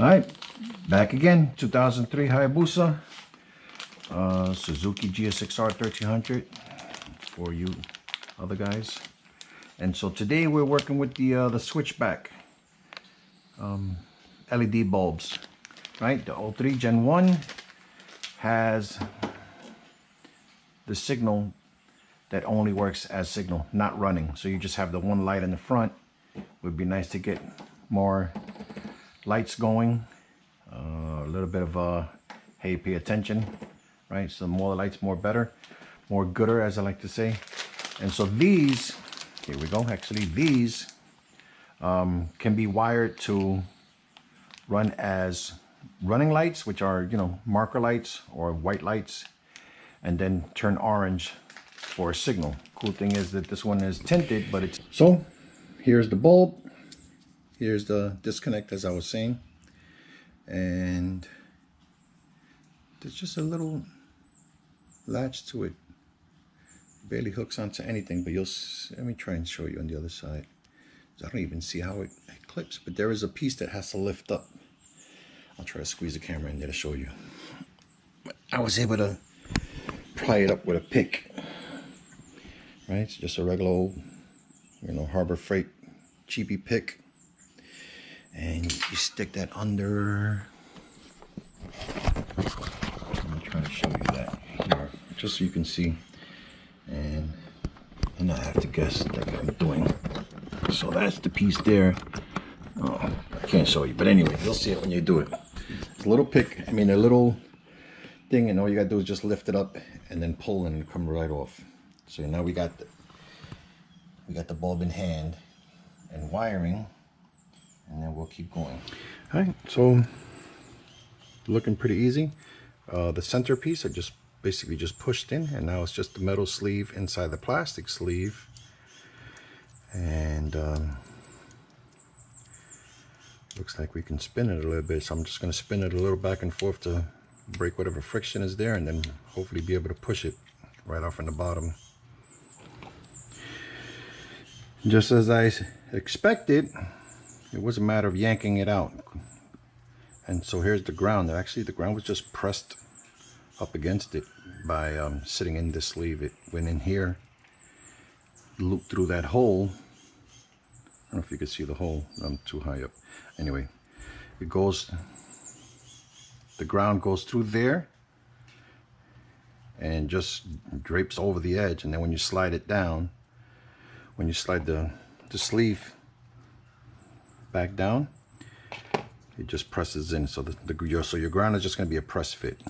All right, back again. 2003 Hayabusa, Suzuki GSX-R 1300 for you other guys. And so today we're working with the switchback LED bulbs. Right, the 03 Gen 1 has the signal that only works as signal, not running. So you just have the one light in the front. It would be nice to get more lights going. A little bit of hey, pay attention, right? So more lights, more better, more gooder, as I like to say. And so these, here we go. Actually, these can be wired to run as running lights, which are, you know, marker lights or white lights, and then turn orange for a signal. Cool thing is that this one is tinted, but it's... So here's the bulb. Here's the disconnect, as I was saying. And there's just a little latch to it. Barely hooks onto anything, but let me try and show you on the other side. I don't even see how it clips, but there is a piece that has to lift up. I'll try to squeeze the camera in there to show you. But I was able to pry it up with a pick. Right, it's just a regular old, you know, Harbor Freight cheapy pick. And you stick that under. I'm gonna try to show you that here, just so you can see. And I have to guess like I'm doing. So that's the piece there. Oh, I can't show you, but anyway, you'll see it when you do it. It's a little pick, a little thing, and all you gotta do is just lift it up and then pull and come right off. So now we got the bulb in hand and wiring, and then we'll keep going. All right, so looking pretty easy. The center piece I just basically just pushed in, and now it's just the metal sleeve inside the plastic sleeve. And looks like we can spin it a little bit, so I'm just going to spin it a little back and forth to break whatever friction is there, and then hopefully be able to push it right off in the bottom. Just as I expected, it was a matter of yanking it out. And so here's the ground. Actually, the ground was just pressed up against it by sitting in this sleeve. It went in here, looped through that hole. I don't know if you can see the hole. I'm too high up. Anyway, it goes, the ground goes through there and just drapes over the edge. And then when you slide it down, when you slide the sleeve back down, it just presses in. So so your ground is just going to be a press fit.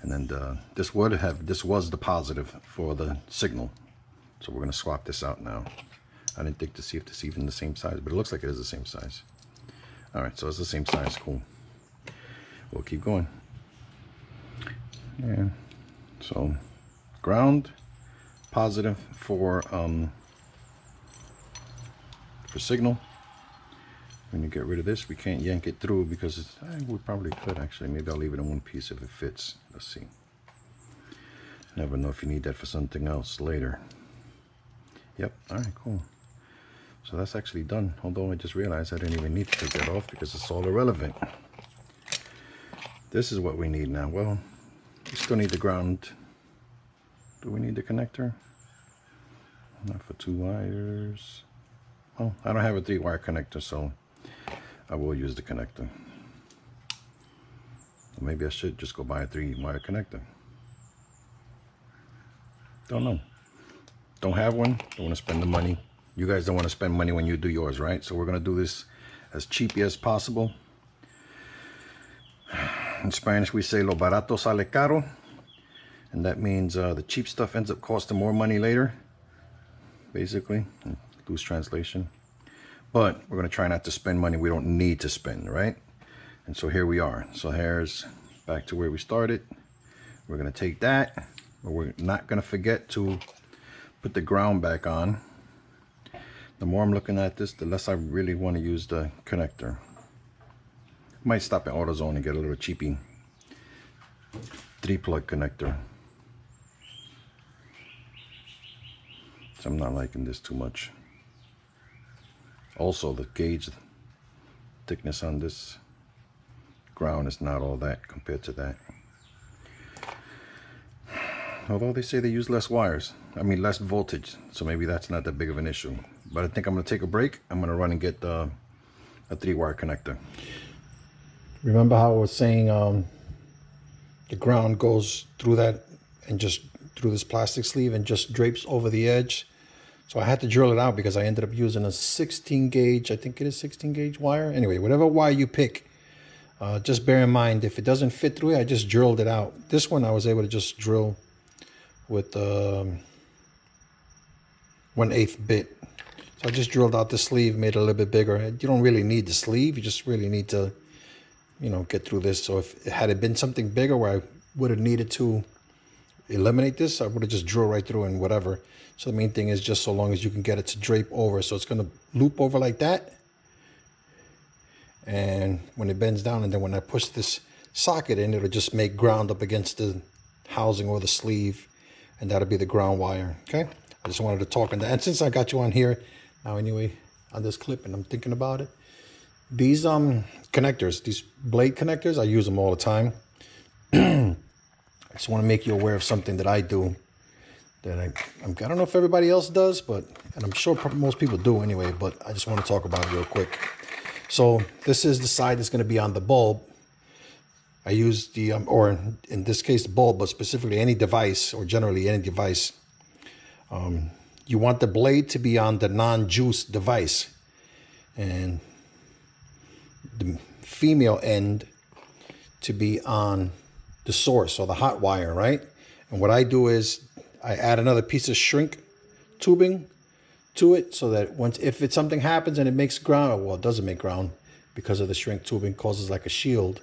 And then this was the positive for the signal. So we're going to swap this out now. I didn't think to see if this is even the same size, but it looks like it is the same size. All right, so it's the same size. Cool. We'll keep going. Yeah. So ground positive for signal. When you get rid of this, we can't yank it through because we probably could actually. Maybe I'll leave it in one piece if it fits. Let's see. Never know if you need that for something else later. Yep. All right. Cool. So that's actually done. Although I just realized I didn't even need to take that off because it's all irrelevant. This is what we need now. Well, we still need the ground. Do we need the connector? Not for 2 wires. Oh, I don't have a 3-wire connector, so I will use the connector. Or maybe I should just go buy a 3-wire connector. Don't know. Don't have one. Don't want to spend the money. You guys don't want to spend money when you do yours, right? So we're going to do this as cheapy as possible. In Spanish, we say lo barato sale caro. And that means the cheap stuff ends up costing more money later. Basically, loose translation. But we're going to try not to spend money we don't need to spend, right? And so here we are. So here's back to where we started. We're going to take that, but we're not going to forget to put the ground back on. The more I'm looking at this, the less I really want to use the connector. Might stop at AutoZone and get a little cheapy 3-plug connector. So I'm not liking this too much. Also, the gauge thickness on this ground is not all that compared to that. Although they say they use less wires, I mean less voltage, so maybe that's not that big of an issue. But I think I'm going to take a break. I'm going to run and get a 3-wire connector. Remember how I was saying the ground goes through that and just through this plastic sleeve and just drapes over the edge? So I had to drill it out because I ended up using a 16 gauge, I think it is 16 gauge wire. Anyway, whatever wire you pick, just bear in mind if it doesn't fit through it, I just drilled it out. This one I was able to just drill with 1/8 bit. So I just drilled out the sleeve, made it a little bit bigger. You don't really need the sleeve, you just really need to, you know, get through this. So if it had been something bigger where I would have needed to eliminate this, I would have just drilled right through and whatever. So the main thing is just so long as you can get it to drape over. So it's going to loop over like that. And when it bends down, and then when I push this socket in, it'll just make ground up against the housing or the sleeve. And that'll be the ground wire. Okay. I just wanted to talk on that. And since I got you on here now anyway, on this clip, and I'm thinking about it, these connectors, these blade connectors, I use them all the time. I just want to make you aware of something that I do that I don't know if everybody else does, but, and I'm sure most people do anyway, but I just want to talk about it real quick. So this is the side that's going to be on the bulb. I use the, or in this case, the bulb, but specifically any device, or generally any device. You want the blade to be on the non-juice device, and the female end to be on the source, or the hot wire, right? And what I do is I add another piece of shrink tubing to it, so that if something happens and it makes ground, well, it doesn't make ground because of the shrink tubing, causes like a shield.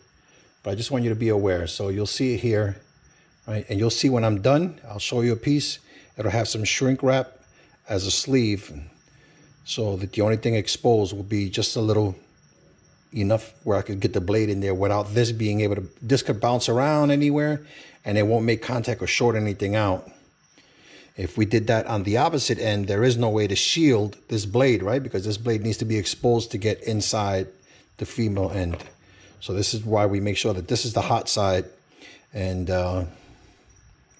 But I just want you to be aware. So you'll see it here, right? And you'll see when I'm done, I'll show you a piece. It'll have some shrink wrap as a sleeve, so that the only thing exposed will be just a little enough where I could get the blade in there without this being able to, this could bounce around anywhere and it won't make contact or short anything out. If we did that on the opposite end, there is no way to shield this blade, right? Because this blade needs to be exposed to get inside the female end. So this is why we make sure that this is the hot side, and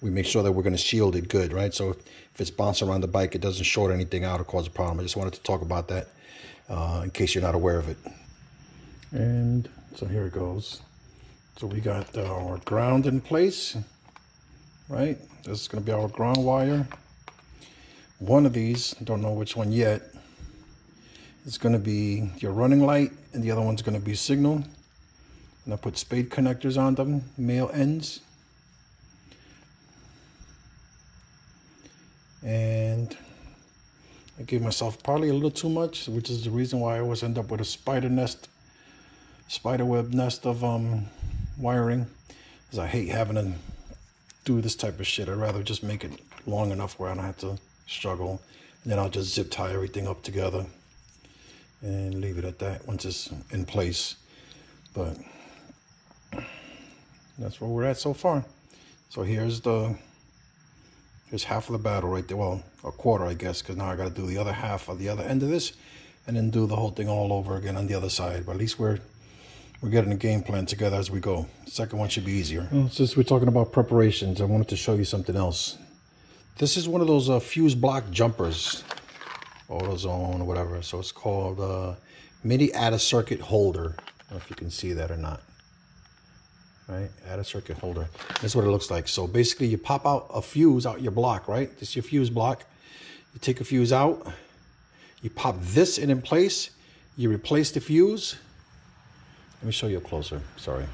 we make sure that we're going to shield it good, right? So if it's bouncing around the bike, it doesn't short anything out or cause a problem. I just wanted to talk about that in case you're not aware of it. And so here it goes. So we got our ground in place, right? This is going to be our ground wire. One of these, don't know which one yet, is going to be your running light, and the other one's going to be signal. And I put spade connectors on them, male ends. And I gave myself probably a little too much, which is the reason why I always end up with a spider web nest of wiring, because I hate having to do this type of shit. I'd rather just make it long enough where I don't have to struggle, and then I'll just zip tie everything up together and leave it at that once it's in place. But that's where we're at so far. So here's half of the battle right there. Well, a quarter, I guess, because now I got to do the other half of the other end of this, and then do the whole thing all over again on the other side. But at least we're getting a game plan together as we go. The second one should be easier. Well, since we're talking about preparations, I wanted to show you something else. This is one of those fuse block jumpers, AutoZone or whatever. So it's called mini add a circuit holder. I don't know if you can see that or not. Right, add a circuit holder. This is what it looks like. So basically you pop out a fuse out your block, right? This is your fuse block. You take a fuse out, you pop this in place, you replace the fuse. Let me show you up closer, sorry.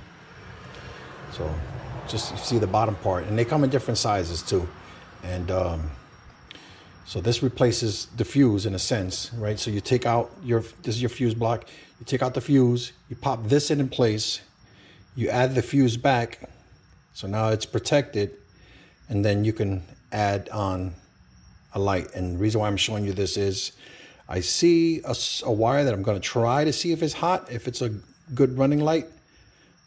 So just you see the bottom part, and they come in different sizes too. And so this replaces the fuse in a sense, right? So you take out this is your fuse block, you take out the fuse, you pop this in place, you add the fuse back, so now it's protected, and then you can add on a light. And the reason why I'm showing you this is I see a wire that I'm going to try to see if it's hot, if it's a good running light.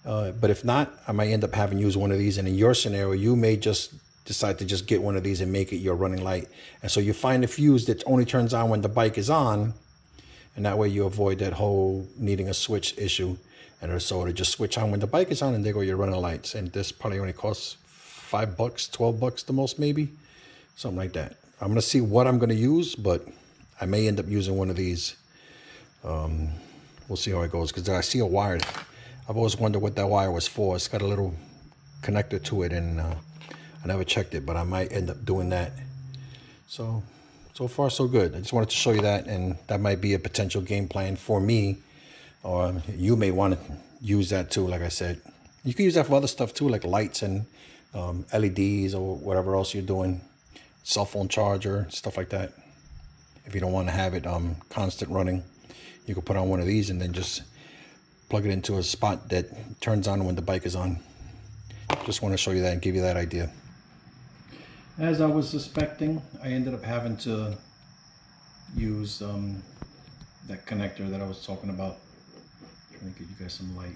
But if not, I might end up having to use one of these. And in your scenario, you may just decide to just get one of these and make it your running light. And so you find a fuse that only turns on when the bike is on, and that way you avoid that whole needing a switch issue. And so they just switch on when the bike is on, and there go your running lights. And this probably only costs $5, $12 the most, maybe, something like that. I'm gonna see what I'm gonna use, but I may end up using one of these. We'll see how it goes, because I see a wire. I've always wondered what that wire was for. It's got a little connector to it, and I never checked it, but I might end up doing that. So far so good. I just wanted to show you that, and that might be a potential game plan for me, or you may want to use that too. Like I said, you can use that for other stuff too, like lights and LEDs or whatever else you're doing, cell phone charger, stuff like that. If you don't want to have it constant running, you can put on one of these and then just plug it into a spot that turns on when the bike is on. Just want to show you that and give you that idea. As I was suspecting, I ended up having to use that connector that I was talking about. Trying to get you guys some light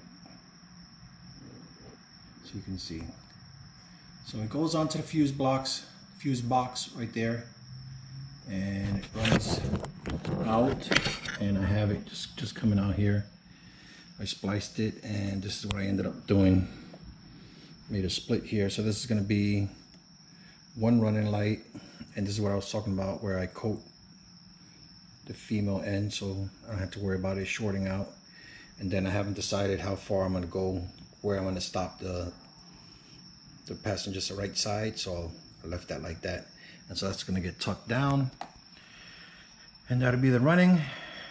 so you can see. So it goes onto the fuse box right there, and it runs out, and I have it just coming out here. I spliced it, and this is what I ended up doing. Made a split here, so this is going to be one running light, and this is what I was talking about, where I coat the female end so I don't have to worry about it shorting out. And then I haven't decided how far I'm going to go, where I'm going to stop the passenger's right side, so I left that like that. And so that's going to get tucked down, and that'll be the running.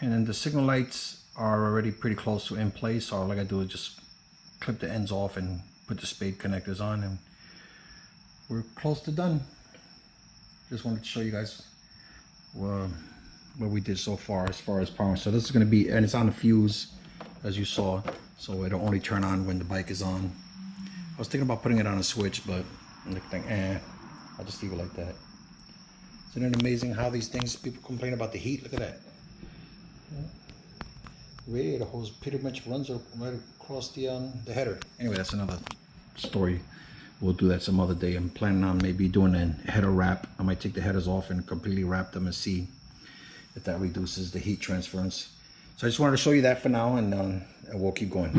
And then the signal lights are already pretty close to in place, so all I gotta do is just clip the ends off and put the spade connectors on, and we're close to done. Just wanted to show you guys what we did so far as power. So this is going to be, and it's on the fuse as you saw, so it'll only turn on when the bike is on. I was thinking about putting it on a switch, but I think I'll just leave it like that. Isn't it amazing how these things, people complain about the heat? Look at that. Radiator hose pretty much runs right across the header. Anyway, that's another story. We'll do that some other day. I'm planning on maybe doing a header wrap. I might take the headers off and completely wrap them and see if that reduces the heat transference. So I just wanted to show you that for now, and we'll keep going.